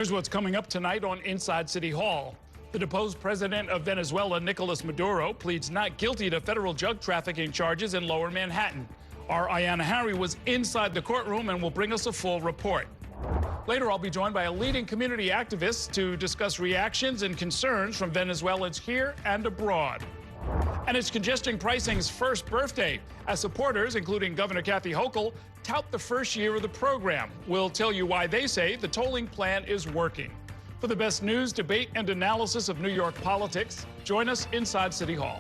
Here's what's coming up tonight on Inside City Hall. The deposed president of Venezuela, Nicolás Maduro, pleads not guilty to federal drug trafficking charges in Lower Manhattan. Our Ayanna Harry was inside the courtroom and will bring us a full report. Later, I'll be joined by a leading community activist to discuss reactions and concerns from Venezuelans here and abroad. And it's congestion pricing's first birthday, as supporters, including Governor Kathy Hochul, tout the first year of the program. We'll tell you why they say the tolling plan is working. For the best news, debate, and analysis of New York politics, join us inside City Hall.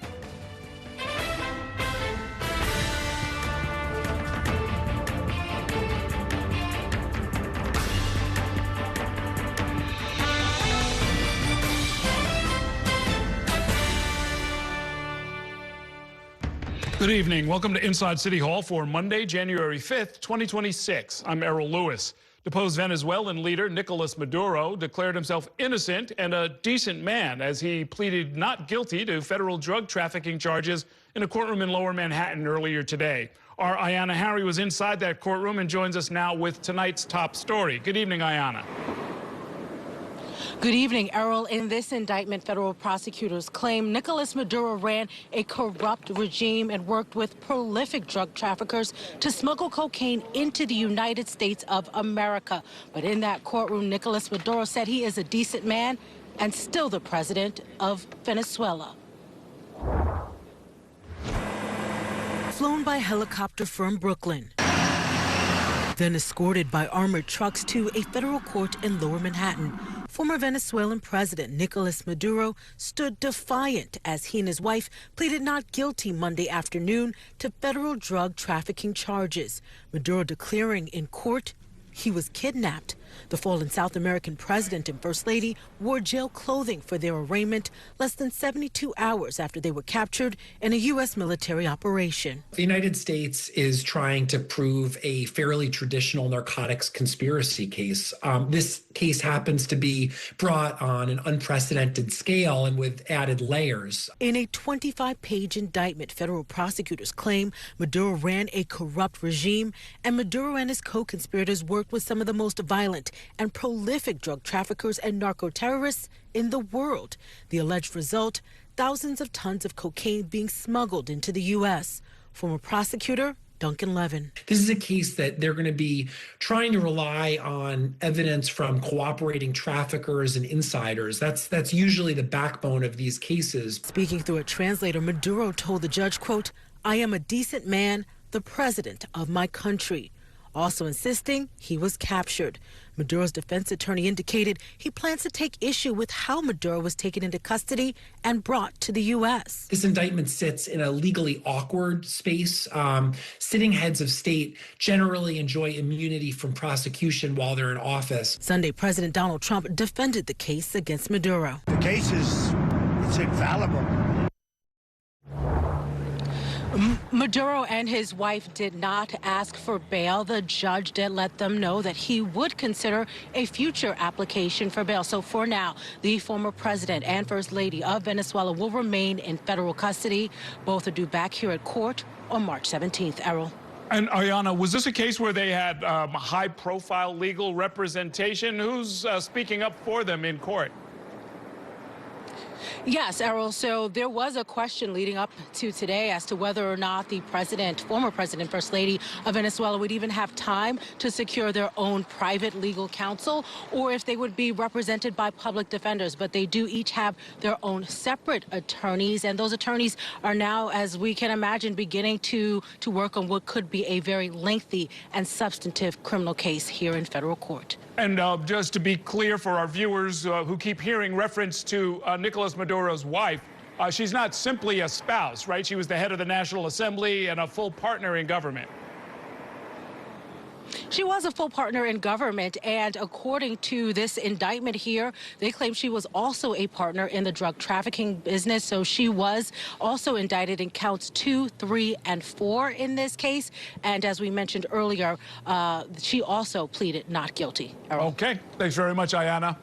Good evening. Welcome to Inside City Hall for Monday, January 5th, 2026. I'm Errol Lewis. Deposed Venezuelan leader Nicolás Maduro declared himself innocent and a decent man as he pleaded not guilty to federal drug trafficking charges in a courtroom in Lower Manhattan earlier today. Our Ayanna Harry was inside that courtroom and joins us now with tonight's top story. Good evening, Ayanna. Good evening, Errol. In this indictment, federal prosecutors claim Nicolás Maduro ran a corrupt regime and worked with prolific drug traffickers to smuggle cocaine into the United States of America. But in that courtroom, Nicolás Maduro said he is a decent man and still the president of Venezuela. Flown by helicopter from Brooklyn, then escorted by armored trucks to a federal court in Lower Manhattan, former Venezuelan President Nicolás Maduro stood defiant as he and his wife pleaded not guilty Monday afternoon to federal drug trafficking charges. Maduro declaring in court he was kidnapped. The fallen South American president and first lady wore jail clothing for their arraignment less than 72 hours after they were captured in a U.S. military operation. The United States is trying to prove a fairly traditional narcotics conspiracy case. This case happens to be brought on an unprecedented scale and with added layers. In a 25-page indictment, federal prosecutors claim Maduro ran a corrupt regime, and Maduro and his co-conspirators worked with some of the most violent and prolific drug traffickers and narco-terrorists in the world. The alleged result, thousands of tons of cocaine being smuggled into the U.S. Former prosecutor Duncan Levin. This is a case that they're going to be trying to rely on evidence from cooperating traffickers and insiders. That's usually the backbone of these cases. Speaking through a translator, Maduro told the judge, quote, "I am a decent man, the president of my country," also insisting he was captured. Maduro's defense attorney indicated he plans to take issue with how Maduro was taken into custody and brought to the U.S. This indictment sits in a legally awkward space. Sitting heads of state generally enjoy immunity from prosecution while they're in office. Sunday, President Donald Trump defended the case against Maduro. The case it's infallible. Maduro and his wife did not ask for bail. The judge did let them know that he would consider a future application for bail. So for now, the former president and first lady of Venezuela will remain in federal custody. Both are due back here at court on March 17th. Errol. And Ayanna, was this a case where they had high-profile legal representation? Who's speaking up for them in court? Yes, Errol. So there was a question leading up to today as to whether or not the former president, first lady of Venezuela would even have time to secure their own private legal counsel or if they would be represented by public defenders. But they do each have their own separate attorneys. And those attorneys are now, as we can imagine, beginning to work on what could be a very lengthy and substantive criminal case here in federal court. And just to be clear for our viewers who keep hearing reference to Nicolás Maduro's wife, she's not simply a spouse, right? She was the head of the National Assembly and a full partner in government. She was a full partner in government, and according to this indictment here, they claim she was also a partner in the drug trafficking business. So she was also indicted in counts 2, 3, and 4 in this case. And as we mentioned earlier, she also pleaded not guilty. Okay. Thanks very much, Ayanna.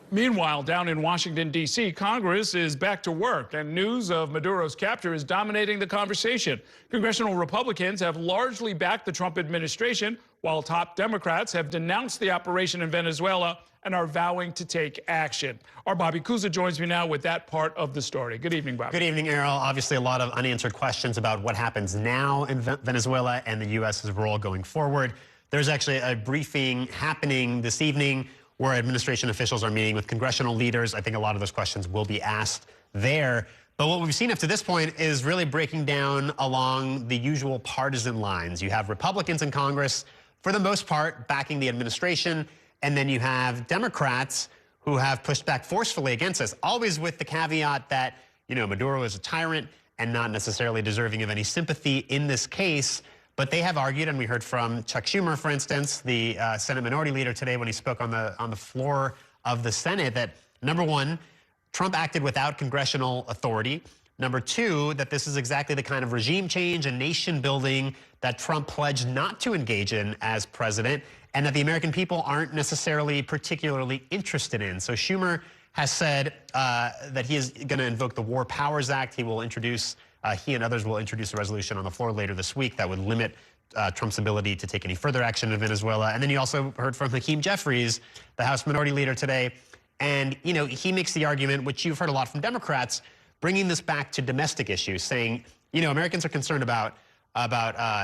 Meanwhile, down in Washington, D.C., Congress is back to work, and news of Maduro's capture is dominating the conversation. Congressional Republicans have largely backed the Trump administration, while top Democrats have denounced the operation in Venezuela and are vowing to take action. Our Bobby Cusa joins me now with that part of the story. Good evening, Bobby. Good evening, Errol. Obviously, a lot of unanswered questions about what happens now in Venezuela and the U.S.'s role going forward. There's actually a briefing happening this evening where administration officials are meeting with congressional leaders. I think a lot of those questions will be asked there. But what we've seen up to this point is really breaking down along the usual partisan lines. You have Republicans in Congress, for the most part, backing the administration, and then you have Democrats who have pushed back forcefully against this, always with the caveat that, you know, Maduro is a tyrant and not necessarily deserving of any sympathy in this case. But they have argued, and we heard from Chuck Schumer, for instance, the Senate Minority Leader today when he spoke on the floor of the Senate, that number one, Trump acted without congressional authority. Number two, that this is exactly the kind of regime change and nation building that Trump pledged not to engage in as president, and that the American people aren't necessarily particularly interested in. So Schumer has said that he is going to invoke the War Powers Act. He will introduce, he and others will introduce a resolution on the floor later this week that would limit Trump's ability to take any further action in Venezuela. And then you also heard from Hakeem Jeffries, the House Minority Leader today. And, you know, he makes the argument, which you've heard a lot from Democrats, bringing this back to domestic issues, saying, you know, Americans are concerned about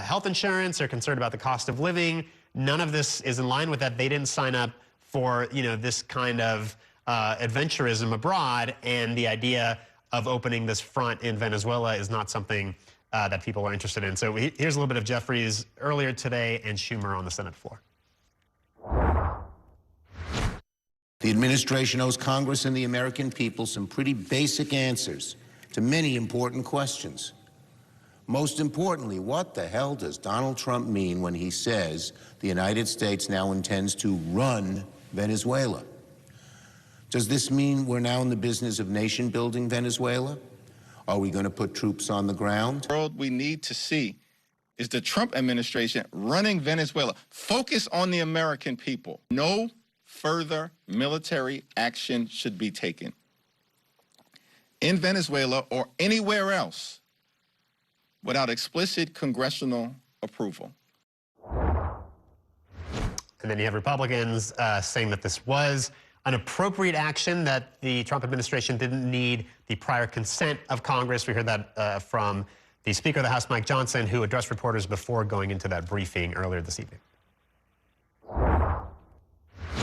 health insurance, they're concerned about the cost of living. None of this is in line with that. They didn't sign up for, you know, this kind of adventurism abroad, and the idea of opening this front in Venezuela is not something that people are interested in. So here's a little bit of Jeffries earlier today and Schumer on the Senate floor. The administration owes Congress and the American people some pretty basic answers to many important questions. Most importantly, what the hell does Donald Trump mean when he says the United States now intends to run Venezuela? Does this mean we're now in the business of nation-building Venezuela? Are we going to put troops on the ground? The world we need to see is the Trump administration running Venezuela. Focus on the American people. No further military action should be taken in Venezuela or anywhere else without explicit congressional approval. And then you have Republicans saying that this was an appropriate action, that the Trump administration didn't need the prior consent of Congress. We heard that from the Speaker of the House, Mike Johnson, who addressed reporters before going into that briefing earlier this evening.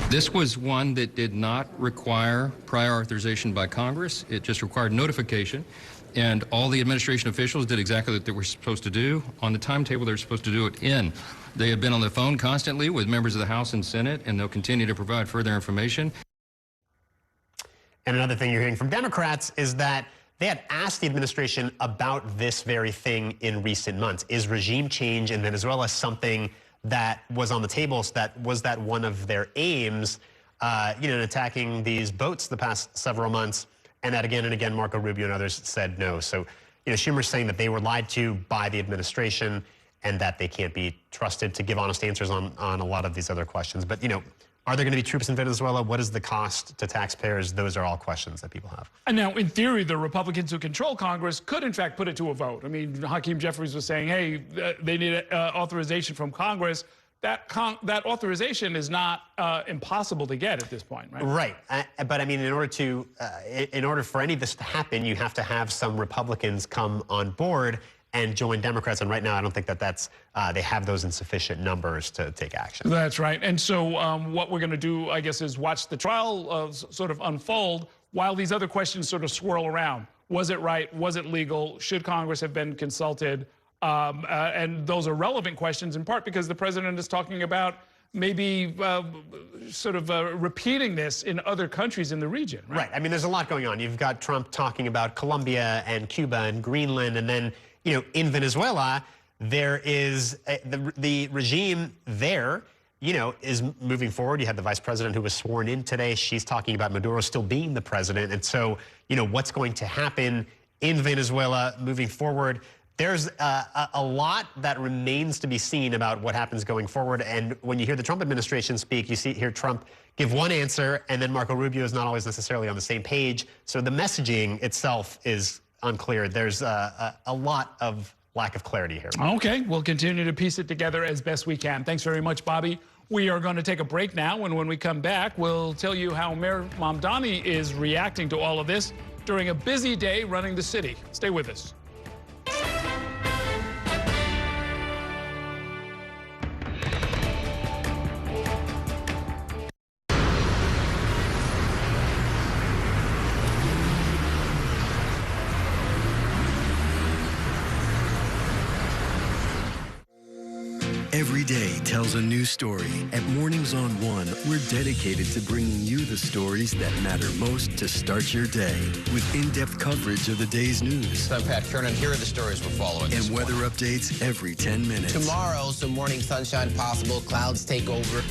This was one that did not require prior authorization by Congress. It just required notification. And all the administration officials did exactly what they were supposed to do on the timetable they were supposed to do it in. They have been on the phone constantly with members of the House and Senate, and they'll continue to provide further information. And another thing you're hearing from Democrats is that they had asked the administration about this very thing in recent months. Is regime change in Venezuela something that was on the table? So was that one of their aims, you know, in attacking these boats the past several months? And that again and again, Marco Rubio and others said no. So, you know, Schumer's saying that they were lied to by the administration and that they can't be trusted to give honest answers on a lot of these other questions. But, you know, are there going to be troops in Venezuela? What is the cost to taxpayers? Those are all questions that people have. And now, in theory, the Republicans who control Congress could, in fact, put it to a vote. I mean, Hakeem Jeffries was saying, hey, they need authorization from Congress. That authorization is not impossible to get at this point, right? Right. But I mean, in order for any of this to happen, you have to have some Republicans come on board and join Democrats. And right now, I don't think that they have those in sufficient numbers to take action. That's right. And so what we're going to do, I guess, is watch the trial sort of unfold while these other questions sort of swirl around. Was it right? Was it legal? Should Congress have been consulted? And those are relevant questions in part because the president is talking about maybe sort of repeating this in other countries in the region, right? Right. I mean, there's a lot going on. You've got Trump talking about Colombia and Cuba and Greenland, and then, you know, in Venezuela, there is the regime there, you know, is moving forward. You had the vice president who was sworn in today. She's talking about Maduro still being the president. And so, you know, what's going to happen in Venezuela moving forward? There's a lot that remains to be seen about what happens going forward. And when you hear the Trump administration speak, you hear Trump give one answer, and then Marco Rubio is not always necessarily on the same page. So the messaging itself is unclear. There's a lot of lack of clarity here. Okay, we'll continue to piece it together as best we can. Thanks very much, Bobby. We are going to take a break now, and when we come back, we'll tell you how Mayor Mamdani is reacting to all of this during a busy day running the city. Stay with us. Every day tells a new story. At Mornings on One, we're dedicated to bringing you the stories that matter most to start your day. With in-depth coverage of the day's news. I'm Pat Kernan. Here are the stories we're following. And weather updates every 10 minutes. Tomorrow, some morning sunshine possible. Clouds take over.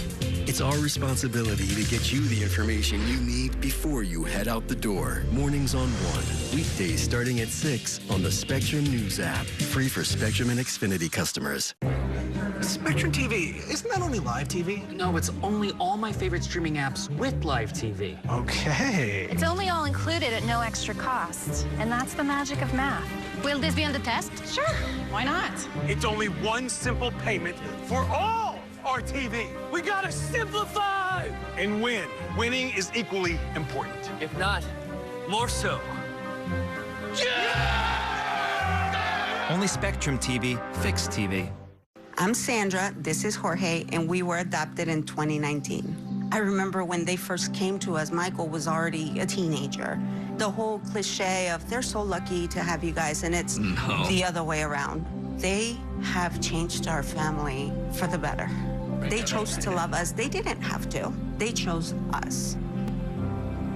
It's our responsibility to get you the information you need before you head out the door. Mornings on One. Weekdays starting at 6 on the Spectrum News app. Free for Spectrum and Xfinity customers. Spectrum TV, isn't that only live TV? No, it's only all my favorite streaming apps with live TV. Okay. It's only all included at no extra cost. And that's the magic of math. Will this be on the test? Sure. Why not? It's only one simple payment for all our TV. We gotta simplify and win. Winning is equally important. If not, more so. Yeah! Only Spectrum TV, fixed TV. I'm Sandra, this is Jorge, and we were adopted in 2019. I remember when they first came to us, Michael was already a teenager. The whole cliche of they're so lucky to have you guys, and it's the other way around. They have changed our family for the better. They chose to love us. They didn't have to. They chose us.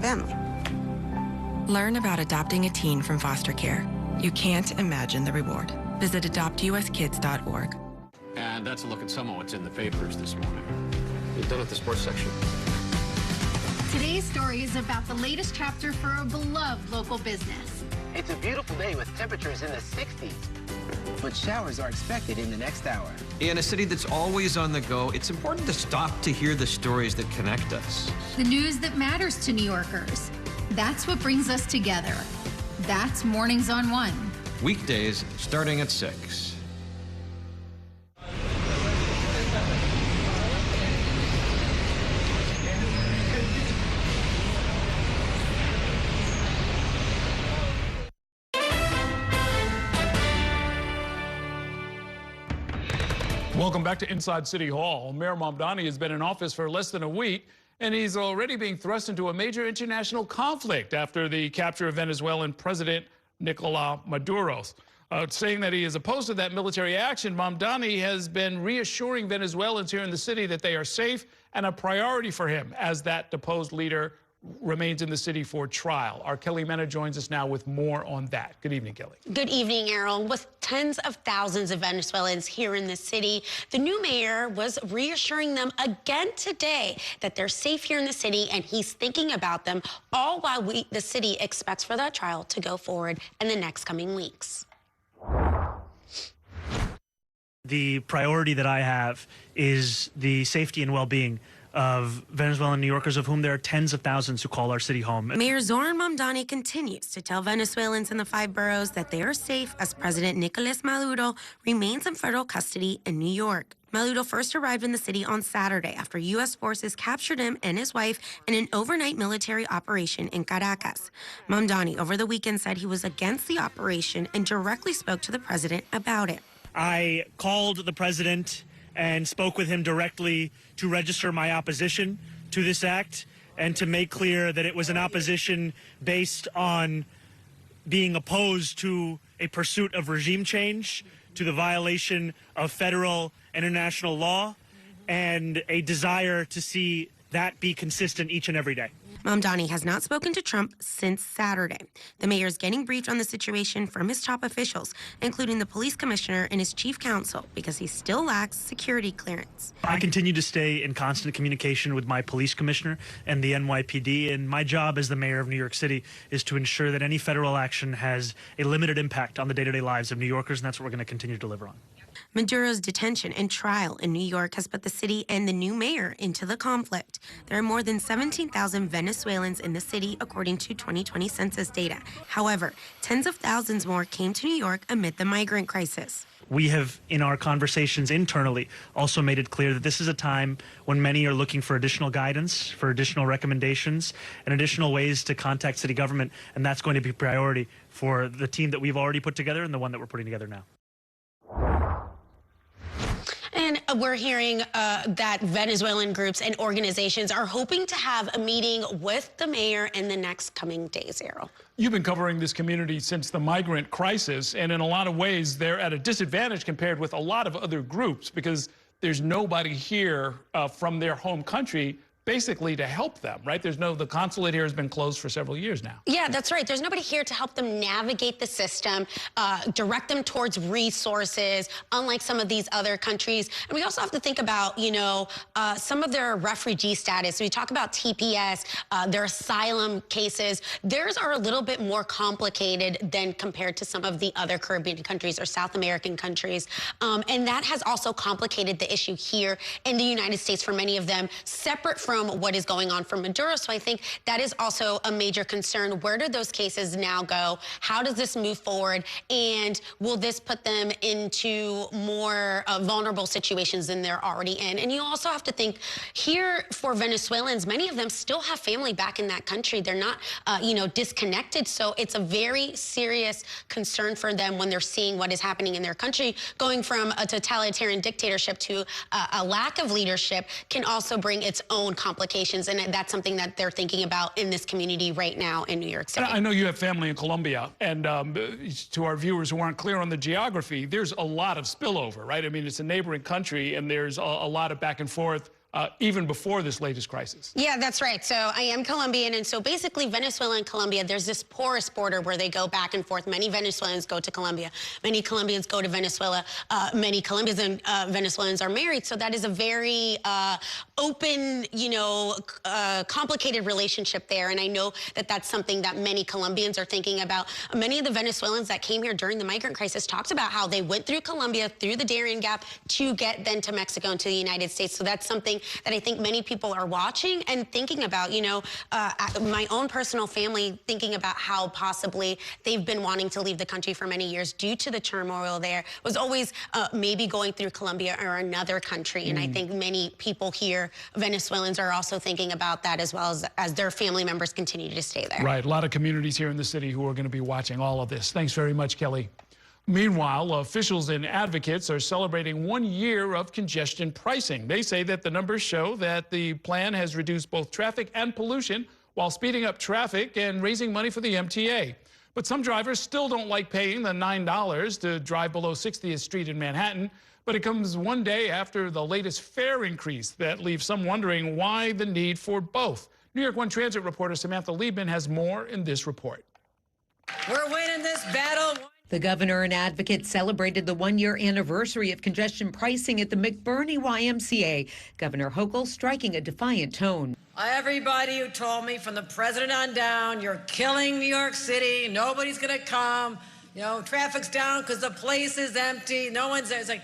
Family. Learn about adopting a teen from foster care. You can't imagine the reward. Visit adoptuskids.org. And that's a look at some of what's in the papers this morning. You're done with the sports section. Today's story is about the latest chapter for a beloved local business. It's a beautiful day with temperatures in the 60s, but showers are expected in the next hour. In a city that's always on the go, it's important to stop to hear the stories that connect us. The news that matters to New Yorkers. That's what brings us together. That's Mornings on One. Weekdays starting at 6. Welcome back to Inside City Hall. Mayor Mamdani has been in office for less than a week, and he's already being thrust into a major international conflict after the capture of Venezuelan President Nicolás Maduro. Saying that he is opposed to that military action, Mamdani has been reassuring Venezuelans here in the city that they are safe and a priority for him as that deposed leader remains in the city for trial. Our Kelly Mena joins us now with more on that. Good evening, Kelly. Good evening, Errol. With tens of thousands of Venezuelans here in the city, the new mayor was reassuring them again today that they're safe here in the city, and he's thinking about them, all while the city expects for that trial to go forward in the next coming weeks. The priority that I have is the safety and well-being of Venezuelan New Yorkers, of whom there are tens of thousands who call our city home. Mayor Zoran Mamdani continues to tell Venezuelans in the 5 boroughs that they are safe as President Nicolás Maduro remains in federal custody in New York. Maduro first arrived in the city on Saturday after U.S. forces captured him and his wife in an overnight military operation in Caracas. Mamdani over the weekend said he was against the operation and directly spoke to the president about it. I called the president and spoke with him directly to register my opposition to this act and to make clear that it was an opposition based on being opposed to a pursuit of regime change, to the violation of federal and international law, and a desire to see that be consistent each and every day. Mamdani has not spoken to Trump since Saturday. The mayor is getting briefed on the situation from his top officials, including the police commissioner and his chief counsel, because he still lacks security clearance. I continue to stay in constant communication with my police commissioner and the NYPD, and my job as the mayor of New York City is to ensure that any federal action has a limited impact on the day-to-day lives of New Yorkers, and that's what we're going to continue to deliver on. Maduro's detention and trial in New York has put the city and the new mayor into the conflict. There are more than 17,000 Venezuelans in the city, according to 2020 census data. However, tens of thousands more came to New York amid the migrant crisis. We have, in our conversations internally, also made it clear that this is a time when many are looking for additional guidance, for additional recommendations, and additional ways to contact city government, and that's going to be a priority for the team that we've already put together and the one that we're putting together now. And we're hearing that Venezuelan groups and organizations are hoping to have a meeting with the mayor in the next coming days, Errol. You've been covering this community since the migrant crisis, and in a lot of ways, they're at a disadvantage compared with a lot of other groups because there's nobody here from their home country basically to help them, right? The consulate here has been closed for several years now. Yeah, that's right. There's nobody here to help them navigate the system, direct them towards resources, unlike some of these other countries. And we also have to think about, some of their refugee status. We talk about TPS, their asylum cases. Theirs are a little bit more complicated than compared to some of the other Caribbean countries or South American countries. And that has also complicated the issue here in the United States for many of them, separate from what is going on for Maduro. So I think that is also a major concern. Where do those cases now go? How does this move forward? And will this put them into more vulnerable situations than they're already in? And you also have to think here for Venezuelans, many of them still have family back in that country. They're not, disconnected. So it's a very serious concern for them when they're seeing what is happening in their country. Going from a totalitarian dictatorship to a lack of leadership can also bring its own complications, and that's something that they're thinking about in this community right now in New York City. I know you have family in Colombia, and to our viewers who aren't clear on the geography, there's a lot of spillover, right? I mean, it's a neighboring country, and there's a lot of back and forth even before this latest crisis. Yeah, that's right. So I am Colombian, and so basically Venezuela and Colombia, there's this porous border where they go back and forth. Many Venezuelans go to Colombia. Many Colombians go to Venezuela. Many Colombians and Venezuelans are married. So that is a very open, complicated relationship there. And I know that that's something that many Colombians are thinking about. Many of the Venezuelans that came here during the migrant crisis talked about how they went through Colombia, through the Darien Gap, to get then to Mexico and to the United States. So that's something that I think many people are watching and thinking about. My own personal family thinking about how possibly they've been wanting to leave the country for many years due to the turmoil there. Was always maybe going through Colombia or another country. And I think many people here, Venezuelans, are also thinking about that as well as their family members continue to stay there. Right. A lot of communities here in the city who are going to be watching all of this. Thanks very much, Kelly. Meanwhile, officials and advocates are celebrating 1 year of congestion pricing. They say that the numbers show that the plan has reduced both traffic and pollution while speeding up traffic and raising money for the MTA. But some drivers still don't like paying the $9 to drive below 60th Street in Manhattan. But it comes one day after the latest fare increase that leaves some wondering why the need for both. New York One Transit reporter Samantha Liebman has more in this report. We're winning this battle. The governor and advocates celebrated the 1-year anniversary of congestion pricing at the McBurney YMCA. Governor Hochul striking a defiant tone. Everybody who told me from the president on down, you're killing New York City, nobody's going to come, traffic's down because the place is empty, no one's there. It's like,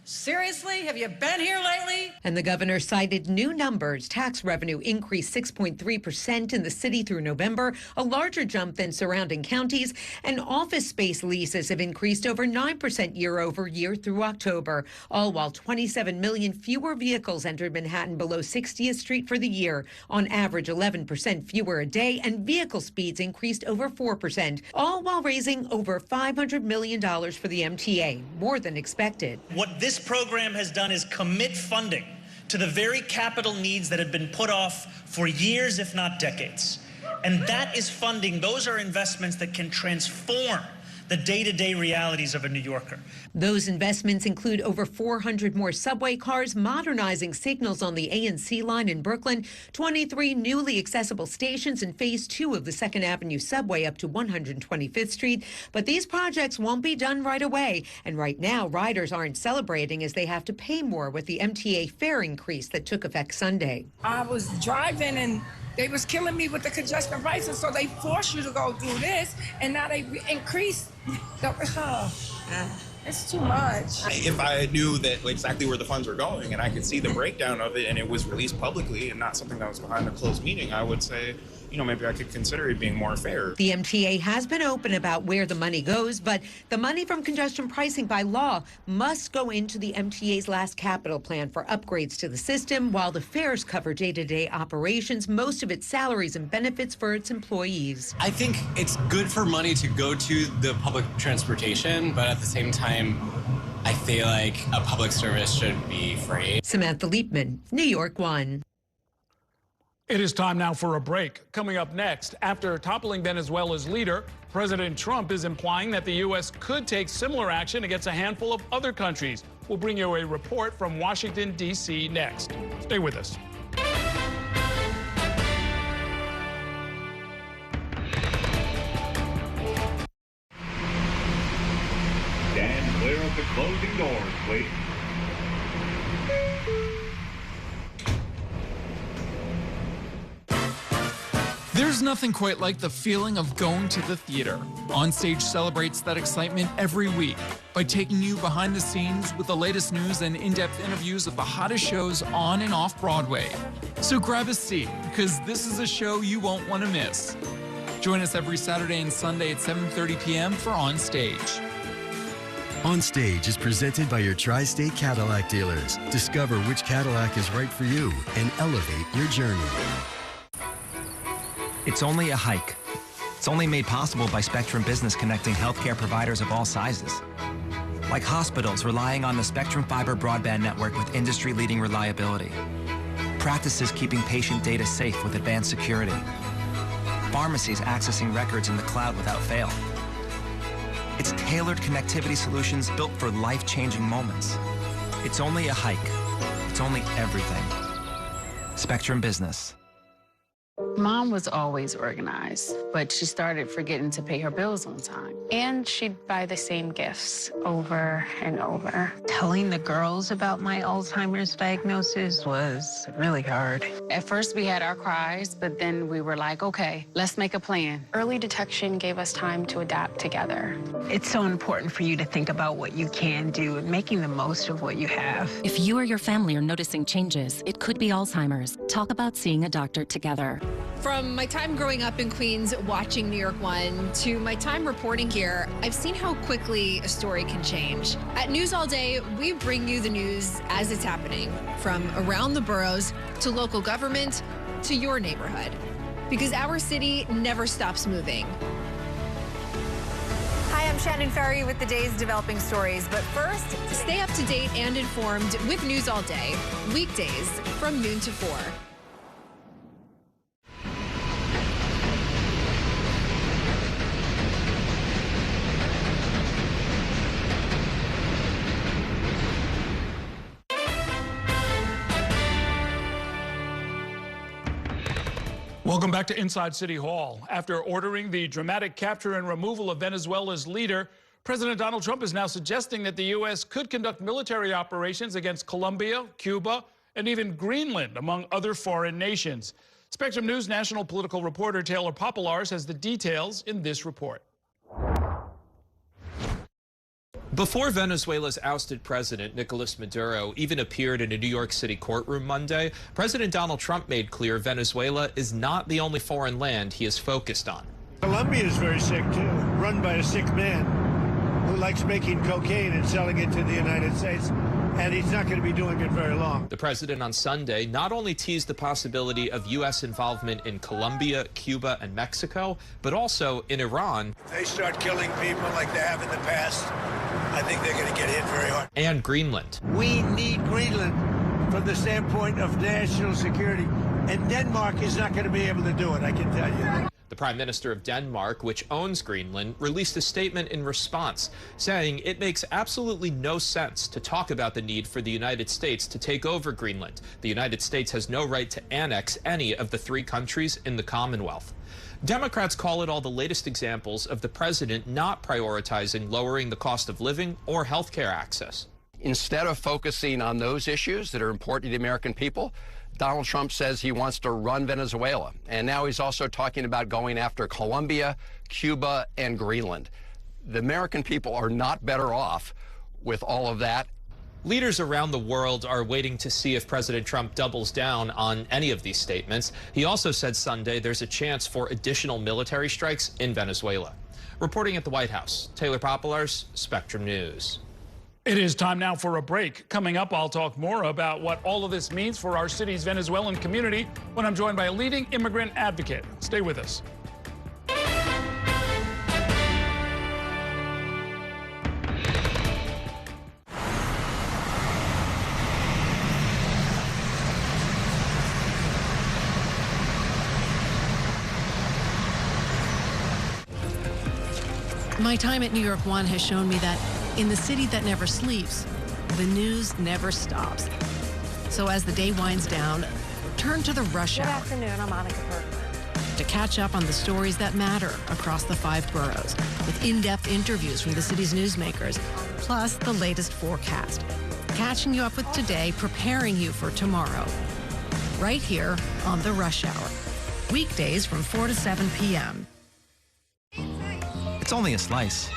seriously? Have you been here lately? And the governor cited new numbers. Tax revenue increased 6.3% in the city through November, a larger jump than surrounding counties. And office space leases have increased over 9% year over year through October, all while 27 million fewer vehicles entered Manhattan below 60th Street for the year. On average, 11% fewer a day, and vehicle speeds increased over 4%, all while raising over $500 million for the MTA, more than expected. What this program has done is commit funding to the very capital needs that have been put off for years, if not decades. And that is funding, those are investments that can transform the day-to-day realities of a New Yorker. Those investments include over 400 more subway cars, modernizing signals on the A&C line in Brooklyn, 23 newly accessible stations, and phase 2 of the 2nd Avenue subway up to 125th Street. But these projects won't be done right away. And right now, riders aren't celebrating as they have to pay more with the MTA fare increase that took effect Sunday. I was driving and they was killing me with the congestion prices, so they forced you to go through this, and now they increased the, It's too much. If I knew that exactly where the funds were going and I could see the breakdown of it and it was released publicly and not something that was behind a closed meeting, I would say, you know, maybe I could consider it being more fair. The MTA has been open about where the money goes, but the money from congestion pricing by law must go into the MTA's last capital plan for upgrades to the system, while the fares cover day-to-day operations, most of its salaries and benefits for its employees. I think it's good for money to go to the public transportation, but at the same time, I feel like a public service should be free. Samantha Leapman, New York 1. It is time now for a break. Coming up next, after toppling Venezuela's leader, President Trump is implying that the U.S. could take similar action against a handful of other countries. We'll bring you a report from Washington, D.C. next. Stay with us. Stand clear of the closing doors, please. There's nothing quite like the feeling of going to the theater. Onstage celebrates that excitement every week by taking you behind the scenes with the latest news and in-depth interviews of the hottest shows on and off Broadway. So grab a seat, because this is a show you won't want to miss. Join us every Saturday and Sunday at 7:30 p.m. for Onstage. Onstage is presented by your Tri-State Cadillac dealers. Discover which Cadillac is right for you and elevate your journey. It's only a hike. It's only made possible by Spectrum Business connecting healthcare providers of all sizes. Like hospitals relying on the Spectrum Fiber broadband network with industry-leading reliability. Practices keeping patient data safe with advanced security. Pharmacies accessing records in the cloud without fail. It's tailored connectivity solutions built for life-changing moments. It's only a hike. It's only everything. Spectrum Business. Mom was always organized, but she started forgetting to pay her bills on time. And she'd buy the same gifts over and over. Telling the girls about my Alzheimer's diagnosis was really hard. At first, we had our cries, but then we were like, okay, let's make a plan. Early detection gave us time to adapt together. It's so important for you to think about what you can do and making the most of what you have. If you or your family are noticing changes, it could be Alzheimer's. Talk about seeing a doctor together. From my time growing up in Queens watching New York 1 to my time reporting here, I've seen how quickly a story can change. At News All Day, we bring you the news as it's happening, from around the boroughs to local government to your neighborhood. Because our city never stops moving. Hi, I'm Shannon Ferry with the day's developing stories. But first, stay up to date and informed with News All Day, weekdays from noon to 4. Welcome back to Inside City Hall. After ordering the dramatic capture and removal of Venezuela's leader, President Donald Trump is now suggesting that the U.S. could conduct military operations against Colombia, Cuba, and even Greenland, among other foreign nations. Spectrum News national political reporter Taylor Popolars has the details in this report. Before Venezuela's ousted president, Nicolás Maduro, even appeared in a New York City courtroom Monday, President Donald Trump made clear Venezuela is not the only foreign land he is focused on. Colombia is very sick, too, run by a sick man who likes making cocaine and selling it to the United States, and he's not going to be doing it very long. The president on Sunday not only teased the possibility of U.S. involvement in Colombia, Cuba, and Mexico, but also in Iran. If they start killing people like they have in the past, I think they're going to get hit very hard. And Greenland. We need Greenland from the standpoint of national security, and Denmark is not going to be able to do it, I can tell you that. The Prime Minister of Denmark, which owns Greenland, released a statement in response, saying it makes absolutely no sense to talk about the need for the United States to take over Greenland. The United States has no right to annex any of the 3 countries in the Commonwealth. Democrats call it all the latest examples of the president not prioritizing lowering the cost of living or health care access. Instead of focusing on those issues that are important to the American people, Donald Trump says he wants to run Venezuela. And now he's also talking about going after Colombia, Cuba, and Greenland. The American people are not better off with all of that. Leaders around the world are waiting to see if President Trump doubles down on any of these statements. He also said Sunday there's a chance for additional military strikes in Venezuela. Reporting at the White House, Taylor Popolars, Spectrum News. It is time now for a break. Coming up, I'll talk more about what all of this means for our city's Venezuelan community when I'm joined by a leading immigrant advocate. Stay with us. My time at New York One has shown me that in the city that never sleeps, the news never stops. So as the day winds down, turn to the rush hour. Good afternoon, I'm Monica Bergman. To catch up on the stories that matter across the 5 boroughs, with in-depth interviews from the city's newsmakers, plus the latest forecast. Catching you up with today, preparing you for tomorrow. Right here on the Rush Hour. Weekdays from 4 to 7 p.m. It's only a slice.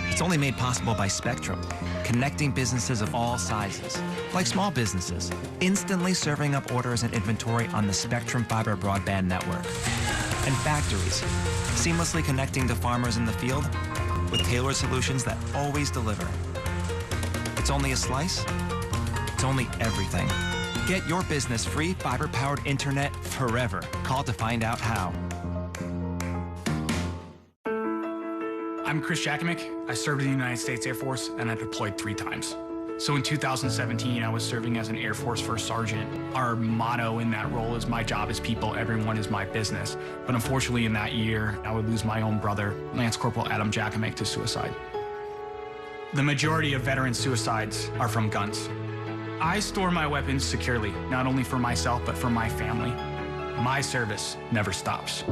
It's only made possible by Spectrum, connecting businesses of all sizes, like small businesses, instantly serving up orders and inventory on the Spectrum fiber broadband network. And factories, seamlessly connecting to farmers in the field with tailored solutions that always deliver. It's only a slice. It's only everything. Get your business free fiber-powered internet forever. Call to find out how. I'm Chris Jakovic. I served in the United States Air Force and I deployed 3 times. So in 2017, I was serving as an Air Force First Sergeant. Our motto in that role is my job is people, everyone is my business. But unfortunately in that year, I would lose my own brother, Lance Corporal Adam Jakovic, to suicide. The majority of veteran suicides are from guns. I store my weapons securely, not only for myself, but for my family. My service never stops.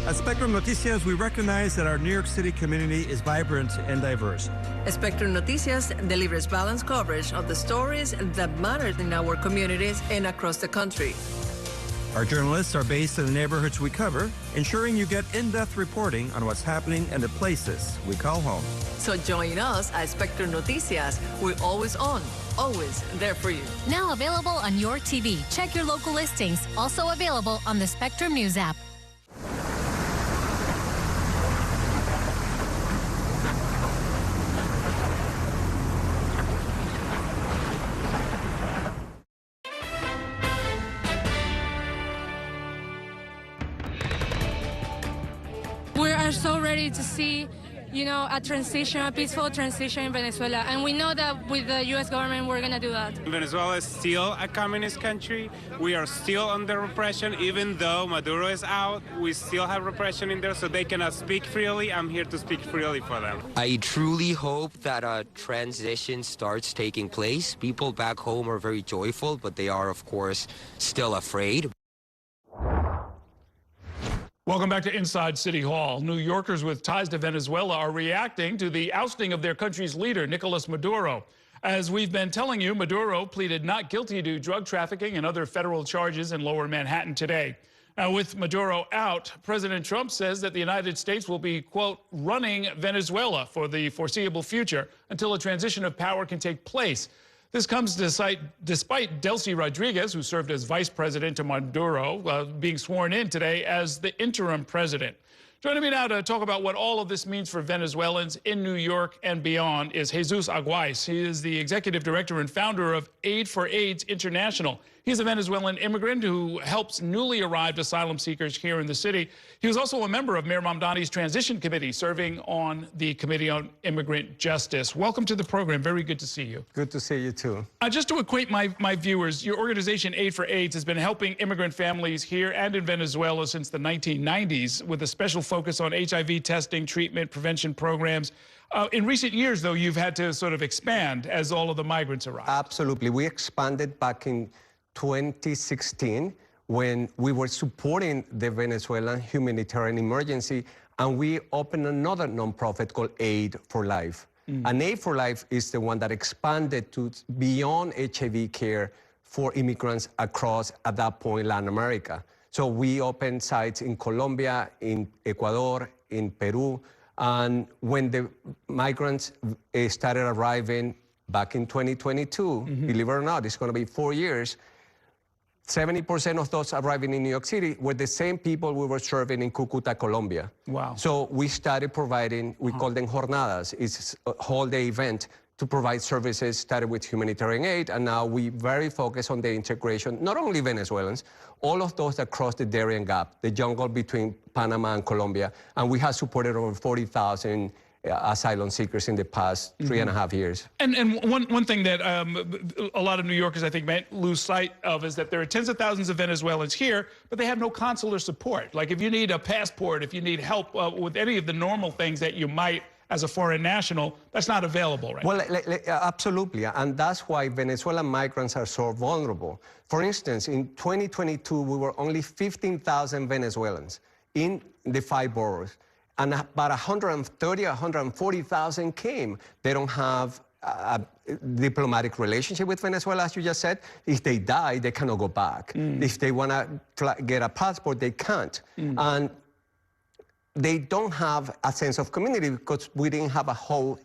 At Spectrum Noticias, we recognize that our New York City community is vibrant and diverse. Spectrum Noticias delivers balanced coverage of the stories that matter in our communities and across the country. Our journalists are based in the neighborhoods we cover, ensuring you get in-depth reporting on what's happening in the places we call home. So join us at Spectrum Noticias. We're always on, always there for you. Now available on your TV. Check your local listings. Also available on the Spectrum News app. We are so ready to see, a transition, a peaceful transition in Venezuela. And we know that with the U.S. government, we're going to do that. Venezuela is still a communist country. We are still under repression. Even though Maduro is out, we still have repression in there, so they cannot speak freely. I'm here to speak freely for them. I truly hope that a transition starts taking place. People back home are very joyful, but they are, of course, still afraid. Welcome back to Inside City Hall. New Yorkers with ties to Venezuela are reacting to the ousting of their country's leader, Nicolás Maduro. As we've been telling you, Maduro pleaded not guilty to drug trafficking and other federal charges in lower Manhattan today. Now, with Maduro out, President Trump says that the United States will be, quote, running Venezuela for the foreseeable future until a transition of power can take place. This comes despite Delcy Rodriguez, who served as vice president to Maduro, being sworn in today as the interim president. Joining me now to talk about what all of this means for Venezuelans in New York and beyond is Jesus Aguais. He is the executive director and founder of Aid for AIDS International. He's a Venezuelan immigrant who helps newly arrived asylum seekers here in the city. He was also a member of Mayor Mamdani's transition committee, serving on the Committee on Immigrant Justice. Welcome to the program. Very good to see you. Good to see you, too. Just to acquaint my viewers, your organization, Aid for AIDS, has been helping immigrant families here and in Venezuela since the 1990s, with a special focus on HIV testing, treatment, prevention programs. In recent years, though, you've had to sort of expand as all of the migrants arrive. Absolutely. We expanded back in 2016 when we were supporting the Venezuelan humanitarian emergency, and we opened another nonprofit called Aid for Life. And Aid for Life is the one that expanded to beyond HIV care for immigrants across, at that point, Latin America. So we opened sites in Colombia, in Ecuador, in Peru, And when the migrants started arriving back in 2022, believe it or not, it's going to be 4 years, 70% of those arriving in New York City were the same people we were serving in Cucuta, Colombia. Wow. So we started providing, we call them jornadas. It's a whole-day event to provide services, started with humanitarian aid, and now we very focus on the integration, not only Venezuelans, all of those that cross the Darien Gap, the jungle between Panama and Colombia, and we have supported over 40,000 asylum seekers in the past 3.5 years. And one thing that a lot of New Yorkers, I think, might lose sight of is that there are tens of thousands of Venezuelans here, but they have no consular support. Like if you need a passport, if you need help with any of the normal things that you might as a foreign national, that's not available, right? Well, absolutely, and that's why Venezuelan migrants are so vulnerable. For instance, in 2022, we were only 15,000 Venezuelans in the 5 boroughs, and about 130, 140,000 came. They don't have a diplomatic relationship with Venezuela, as you just said. If they die, they cannot go back. If they want to get a passport, they can't. And they don't have a sense of community because we didn't have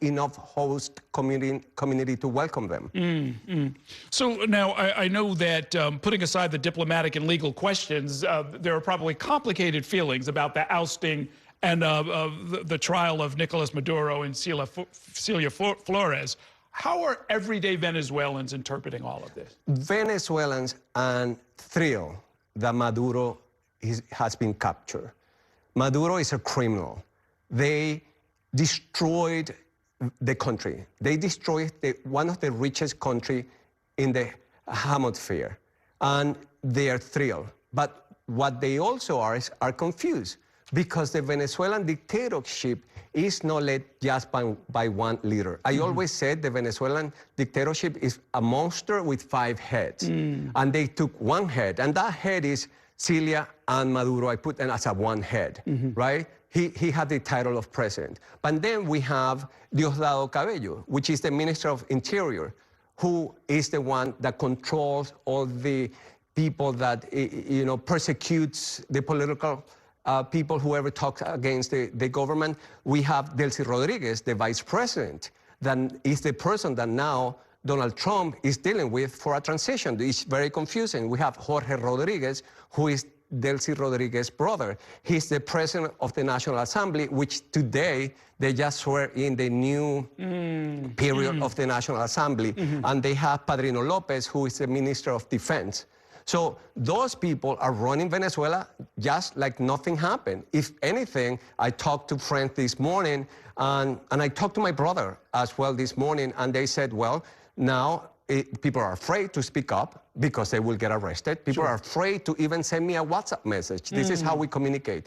enough host community to welcome them. So now I know that putting aside the diplomatic and legal questions, there are probably complicated feelings about the ousting and the trial of Nicolás Maduro and Celia Flores. How are everyday Venezuelans interpreting all of this? Venezuelans are thrilled that Maduro has been captured. Maduro is a criminal. They destroyed the country. They destroyed one of the richest countries in the hemisphere, and they are thrilled. But what they also are confused, because the Venezuelan dictatorship is not led just by one leader. I always said the Venezuelan dictatorship is a monster with 5 heads, and they took one head, and that head is Celia and Maduro. I put them as a one head, right? He had the title of president. But then we have Diosdado Cabello, which is the Minister of Interior, who is the one that controls all the people that, persecutes the political people, whoever talks against the government. We have Delcy Rodriguez, the vice president, that is the person that now Donald Trump is dealing with for a transition. It's very confusing. We have Jorge Rodriguez, who is Delcy Rodriguez's brother. He's the president of the National Assembly, which today they just swear in the new period of the National Assembly. And they have Padrino Lopez, who is the Minister of Defense. So those people are running Venezuela just like nothing happened. If anything, I talked to friends this morning, and I talked to my brother as well this morning, and they said, well, now people are afraid to speak up because they will get arrested. People are afraid to even send me a WhatsApp message. This is how we communicate.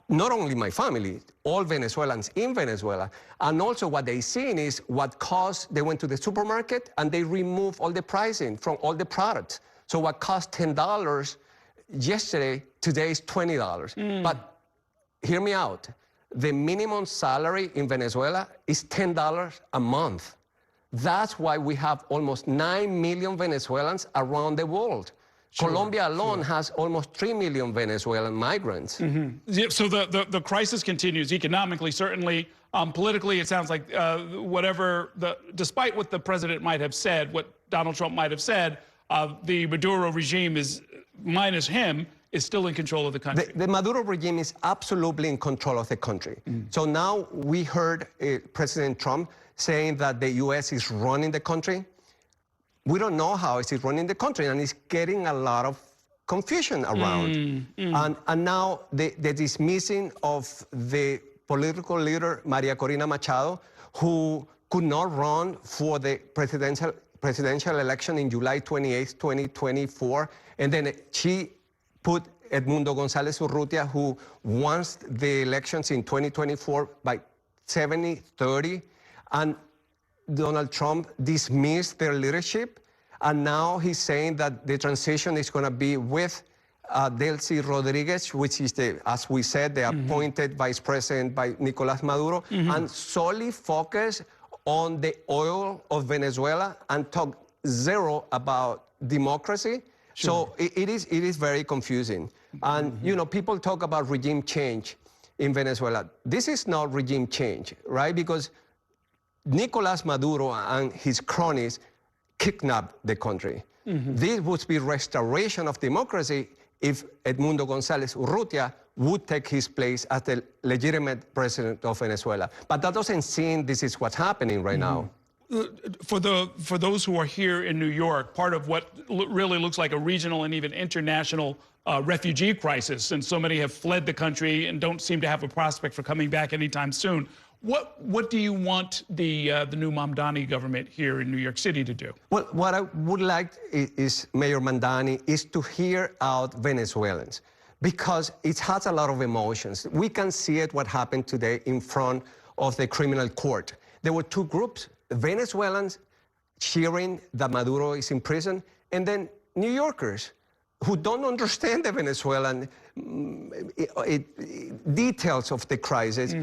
Not only my family, all Venezuelans in Venezuela. And also what they seen is what caused, they went to the supermarket and they removed all the pricing from all the products. So what cost $10 yesterday, today is $20. But hear me out. The minimum salary in Venezuela is $10 a month. That's why we have almost 9 million Venezuelans around the world. Colombia alone has almost 3 million Venezuelan migrants. Yeah, so the crisis continues economically, certainly. Politically, it sounds like despite what the president might have said, what Donald Trump might have said, the Maduro regime is, minus him, is still in control of the country. The Maduro regime is absolutely in control of the country. So now we heard President Trump saying that the U.S. is running the country. We don't know how is it running the country, and it's getting a lot of confusion around. And now the dismissing of the political leader, Maria Corina Machado, who could not run for the presidential election in July 28, 2024, and then she put Edmundo González Urrutia, who won the elections in 2024 by 70-30, and Donald Trump dismissed their leadership, and now he's saying that the transition is going to be with Delcy Rodriguez, which is, as we said, the appointed vice president by Nicolás Maduro, and solely focus on the oil of Venezuela and talk zero about democracy. So it is very confusing. And, people talk about regime change. in Venezuela. This is not regime change, right? Because Nicolás Maduro and his cronies kidnapped the country. This would be restoration of democracy if Edmundo González Urrutia would take his place as the legitimate president of Venezuela. But that doesn't seem this is what's happening right now. For those who are here in New York, part of what really looks like a regional and even international refugee crisis, and so many have fled the country and don't seem to have a prospect for coming back anytime soon. What do you want the new Mamdani government here in New York City to do? Well, what I would like is Mayor Mamdani is to hear out Venezuelans, because it has a lot of emotions. We can see it, what happened today in front of the criminal court. There were two groups, Venezuelans cheering that Maduro is in prison, and then New Yorkers who don't understand the Venezuelan details of the crisis,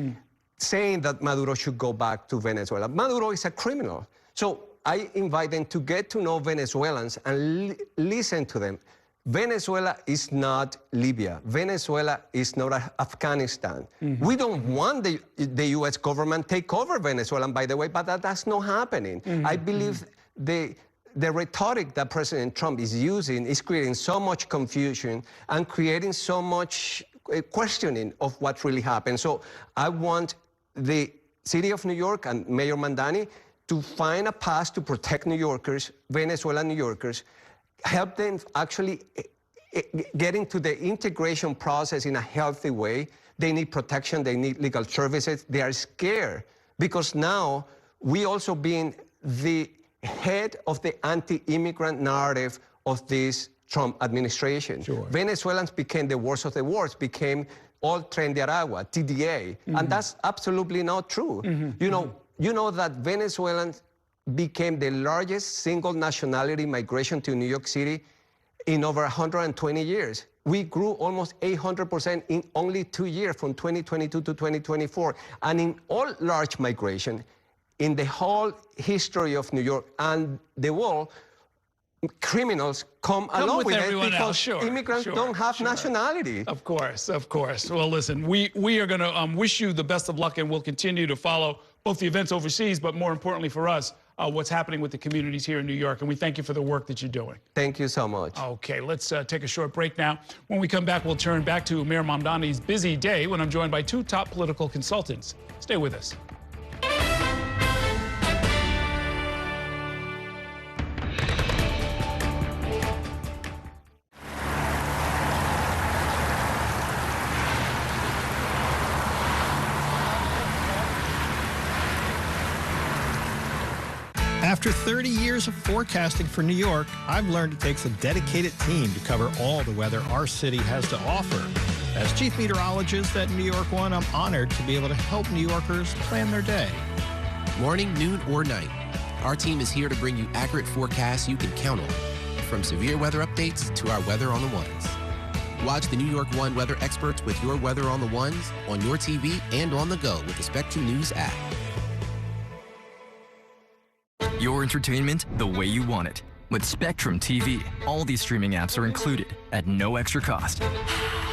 saying that Maduro should go back to Venezuela. Maduro is a criminal. So I invite them to get to know Venezuelans and listen to them. Venezuela is not Libya. Venezuela is not Afghanistan. We don't want the U.S. government take over Venezuela, by the way, but that's not happening. I believe the rhetoric that President Trump is using is creating so much confusion and creating so much questioning of what really happened. So I want the city of New York and Mayor Mamdani to find a path to protect New Yorkers, Venezuelan New Yorkers, help them actually get into the integration process in a healthy way. They need protection, they need legal services. They are scared because now we also being the head of the anti-immigrant narrative of this Trump administration. Venezuelans became the worst of the worst, became all Tren de Aragua, TDA, and that's absolutely not true. You know that Venezuelans became the largest single nationality migration to New York City in over 120 years. We grew almost 800% in only 2 years, from 2022 to 2024. And in all large migration, in the whole history of New York and the world, criminals come along with it because immigrants don't have nationality. Of course, of course. Well, listen, we are going to wish you the best of luck, and we'll continue to follow both the events overseas, but more importantly for us, what's happening with the communities here in New York. And we thank you for the work that you're doing. Thank you so much. Okay, let's take a short break now. When we come back, we'll turn back to Mayor Mamdani's busy day when I'm joined by two top political consultants. Stay with us. After 30 years of forecasting for New York, I've learned it takes a dedicated team to cover all the weather our city has to offer. As chief meteorologist at New York One, I'm honored to be able to help New Yorkers plan their day. Morning, noon, or night, our team is here to bring you accurate forecasts you can count on, from severe weather updates to our Weather on the Ones. Watch the New York One weather experts with your Weather on the Ones on your TV and on the go with the Spectrum News app. Your entertainment the way you want it. With Spectrum TV, all these streaming apps are included at no extra cost.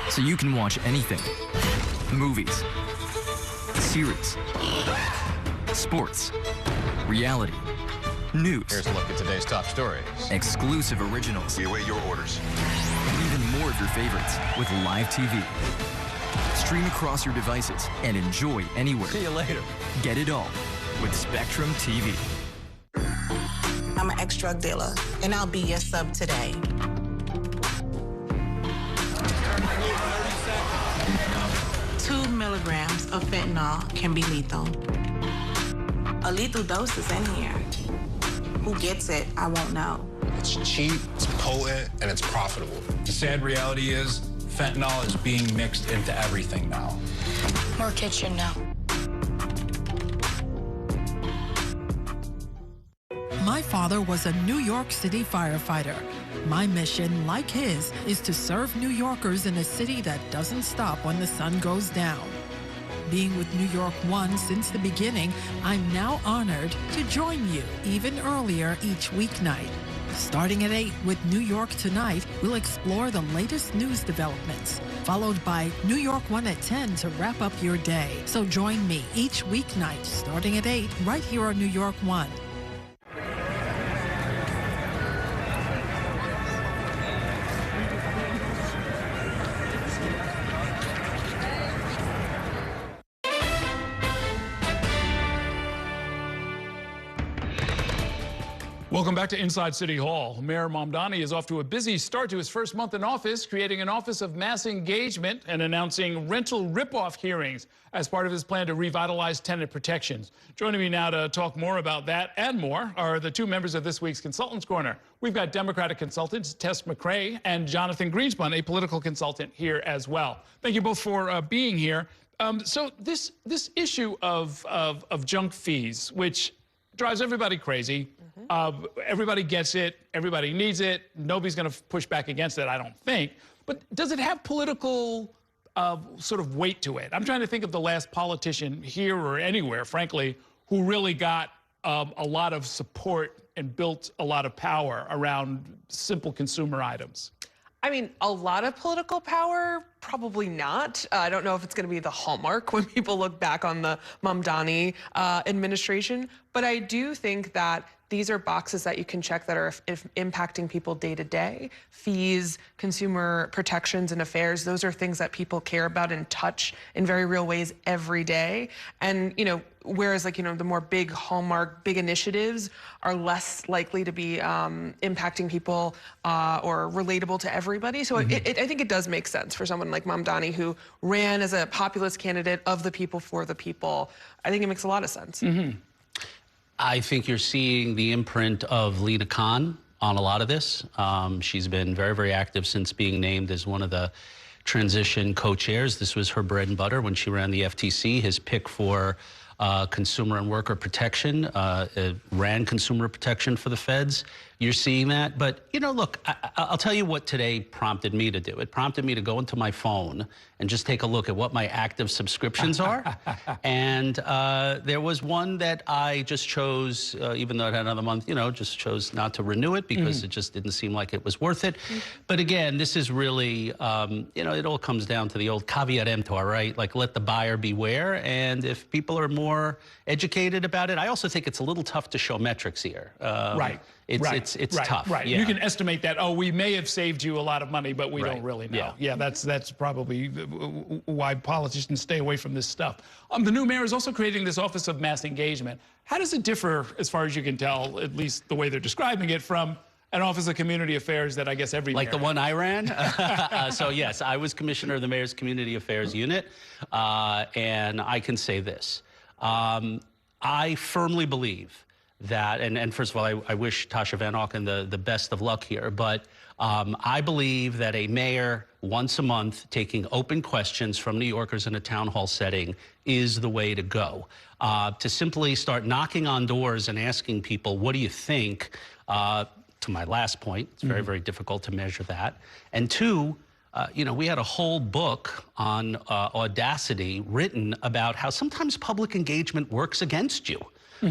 So you can watch anything. Movies, series, sports, reality, news. Here's a look at today's top stories. Exclusive originals. We await your orders. And even more of your favorites with live TV. Stream across your devices and enjoy anywhere. See you later. Get it all with Spectrum TV. I'm an ex-drug dealer, and I'll be your sub today. 2 milligrams of fentanyl can be lethal. A lethal dose is in here. Who gets it, I won't know. It's cheap, it's potent, and it's profitable. The sad reality is fentanyl is being mixed into everything now. More kitchen now. My father was a New York City firefighter. My mission, like his, is to serve New Yorkers in a city that doesn't stop when the sun goes down. Being with New York One since the beginning, I'm now honored to join you even earlier each weeknight. Starting at 8 with New York Tonight, we'll explore the latest news developments, followed by New York One at 10 to wrap up your day. So join me each weeknight starting at 8 right here on New York One. Welcome back to Inside City Hall. Mayor Mamdani is off to a busy start to his first month in office, creating an Office of Mass Engagement and announcing rental ripoff hearings as part of his plan to revitalize tenant protections. Joining me now to talk more about that and more are the two members of this week's Consultants Corner. We've got Democratic consultants Tess McCrae and Jonathan Greenspan, a political consultant, here as well. Thank you both for being here. So this issue of junk fees, which drives everybody crazy. Everybody gets it. Everybody needs it. Nobody's going to push back against it, I don't think. But does it have political sort of weight to it? I'm trying to think of the last politician here or anywhere, frankly, who really got a lot of support and built a lot of power around simple consumer items. I mean, a lot of political power, probably not. I don't know if it's going to be the hallmark when people look back on the Mamdani administration, but I do think that these are boxes that you can check that are impacting people day to day. Fees, consumer protections and affairs, those are things that people care about and touch in very real ways every day. And, you know, whereas like, you know, the more big hallmark, big initiatives are less likely to be impacting people or relatable to everybody. So I think it does make sense for someone like Mamdani, who ran as a populist candidate of the people for the people. I think it makes a lot of sense. I think you're seeing the imprint of Lina Khan on a lot of this. She's been very, very active since being named as one of the transition co-chairs. This was her bread and butter when she ran the FTC. His pick for consumer and worker protection, ran consumer protection for the feds. You're seeing that. But, you know, look, I'll tell you what today prompted me to do. It prompted me to go into my phone and just take a look at what my active subscriptions are. And there was one that I just chose, even though it had another month, you know, just chose not to renew it because it just didn't seem like it was worth it. But again, this is really, you know, it all comes down to the old caveat emptor, right? Like, let the buyer beware. And if people are more educated about it, I also think it's a little tough to show metrics here. It's tough. Right. Yeah. You can estimate that, oh, we may have saved you a lot of money, but we don't really know. Yeah, that's probably why politicians stay away from this stuff. The new mayor is also creating this Office of Mass Engagement. How does it differ, as far as you can tell, at least the way they're describing it, from an Office of Community Affairs that I guess every like mayor the one I ran? So yes, I was commissioner of the mayor's Community Affairs unit, and I can say this. I firmly believe that, and first of all, I wish Tasha Van Auken the best of luck here, but I believe that a mayor once a month taking open questions from New Yorkers in a town hall setting is the way to go. To simply start knocking on doors and asking people, what do you think? To my last point, it's very, very difficult to measure that. And two, you know, we had a whole book on audacity written about how sometimes public engagement works against you.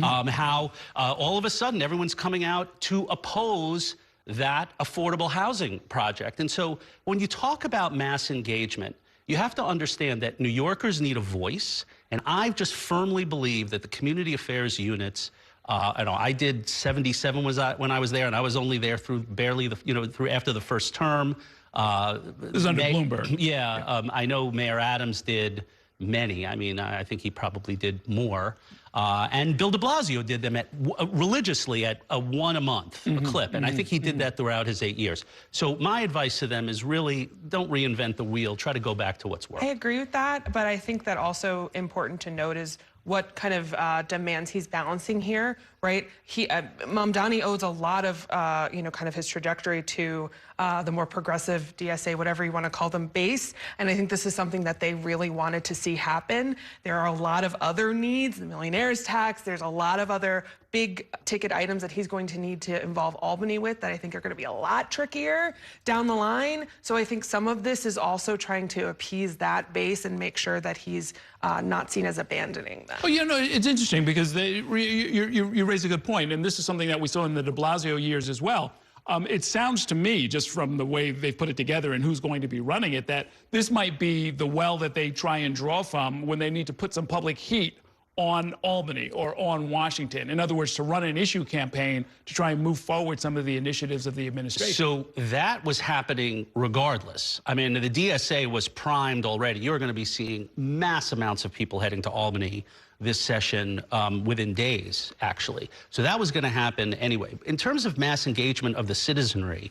How all of a sudden everyone's coming out to oppose that affordable housing project. And so when you talk about mass engagement, you have to understand that New Yorkers need a voice. And I just firmly believe that the community affairs units, I did 77 when I was there, and I was only there through barely through after the first term. This is under Bloomberg. Yeah, I know Mayor Adams did many. I mean, I think he probably did more. And Bill de Blasio did them religiously at one a month, a clip. And I think he did that throughout his 8 years. So my advice to them is really don't reinvent the wheel. Try to go back to what's working. I agree with that, but I think that also important to note is what kind of demands he's balancing here, right? Mamdani owes a lot of, kind of his trajectory to the more progressive DSA, whatever you want to call them, base. And I think this is something that they really wanted to see happen. There are a lot of other needs, the millionaire's tax, there's a lot of other big ticket items that he's going to need to involve Albany with that I think are going to be a lot trickier down the line. So I think some of this is also trying to appease that base and make sure that he's not seen as abandoning them. Oh, it's interesting because you raise a good point, and this is something that we saw in the de Blasio years as well. It sounds to me, just from the way they've put it together and who's going to be running it, that this might be the well that they try and draw from when they need to put some public heat on Albany or on Washington. In other words, to run an issue campaign to try and move forward some of the initiatives of the administration. So that was happening regardless. I mean, the DSA was primed already. You're going to be seeing mass amounts of people heading to Albany this session within days, actually. So that was going to happen anyway. In terms of mass engagement of the citizenry,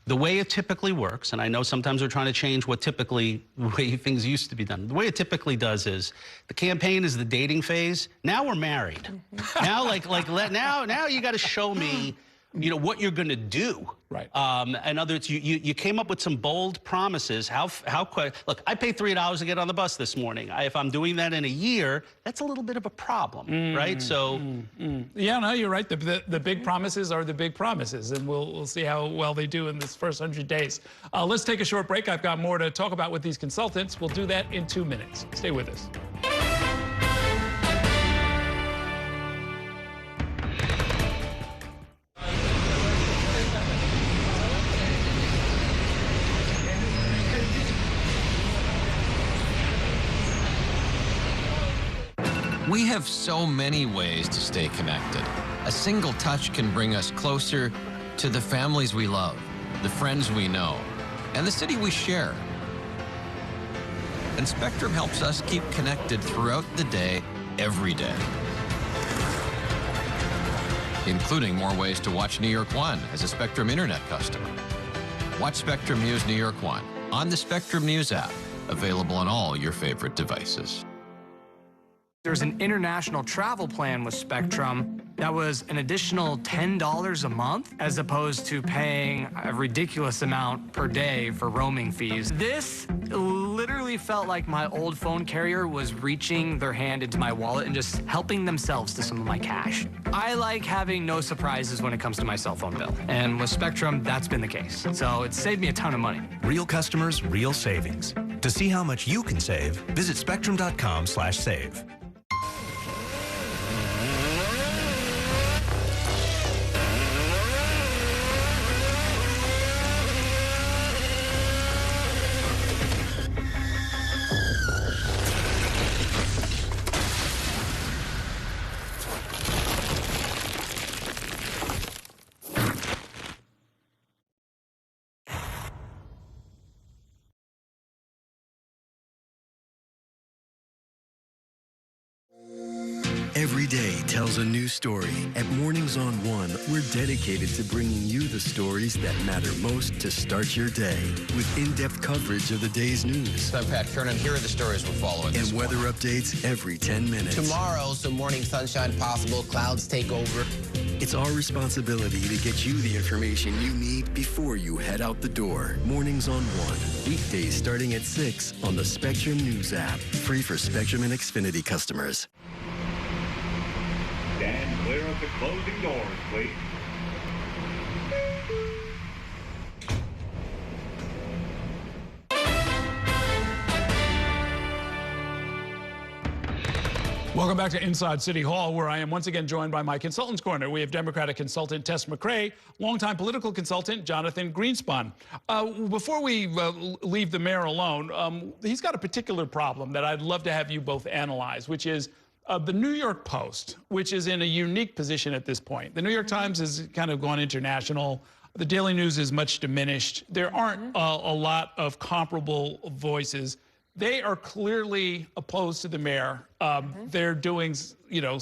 the way it typically works, and I know sometimes we're trying to change the way things used to be done. The way it typically does is the campaign is the dating phase. Now we're married. Now, now you got to show me, you know, what you're going to do. Right. In other words, you came up with some bold promises. Look, I paid $3 to get on the bus this morning. If I'm doing that in a year, that's a little bit of a problem, right? So, yeah, no, you're right. The big promises are the big promises, and we'll see how well they do in this first 100 days. Let's take a short break. I've got more to talk about with these consultants. We'll do that in 2 minutes. Stay with us. We have so many ways to stay connected. A single touch can bring us closer to the families we love, the friends we know, and the city we share. And Spectrum helps us keep connected throughout the day, every day. Including more ways to watch New York One as a Spectrum Internet customer. Watch Spectrum News New York One on the Spectrum News app, available on all your favorite devices. There's an international travel plan with Spectrum that was an additional $10 a month, as opposed to paying a ridiculous amount per day for roaming fees. This literally felt like my old phone carrier was reaching their hand into my wallet and just helping themselves to some of my cash. I like having no surprises when it comes to my cell phone bill. And with Spectrum, that's been the case. So it saved me a ton of money. Real customers, real savings. To see how much you can save, visit spectrum.com/save. Every day tells a new story. At Mornings on One, we're dedicated to bringing you the stories that matter most to start your day. With in-depth coverage of the day's news. I'm Pat Kernan. Here are the stories we're following. And weather updates every 10 minutes. Tomorrow, some morning sunshine possible. Clouds take over. It's our responsibility to get you the information you need before you head out the door. Mornings on One. Weekdays starting at 6 on the Spectrum News app. Free for Spectrum and Xfinity customers. Stand clear of the closing doors, please. Welcome back to Inside City Hall, where I am once again joined by my Consultants Corner. We have Democratic consultant Tess McRae, longtime political consultant Jonathan Greenspun. Before we leave the mayor alone, he's got a particular problem that I'd love to have you both analyze, which is the New York Post, which is in a unique position at this point. The New York Times has kind of gone international. The Daily News is much diminished. There aren't a lot of comparable voices. They are clearly opposed to the mayor. They're doing, you know,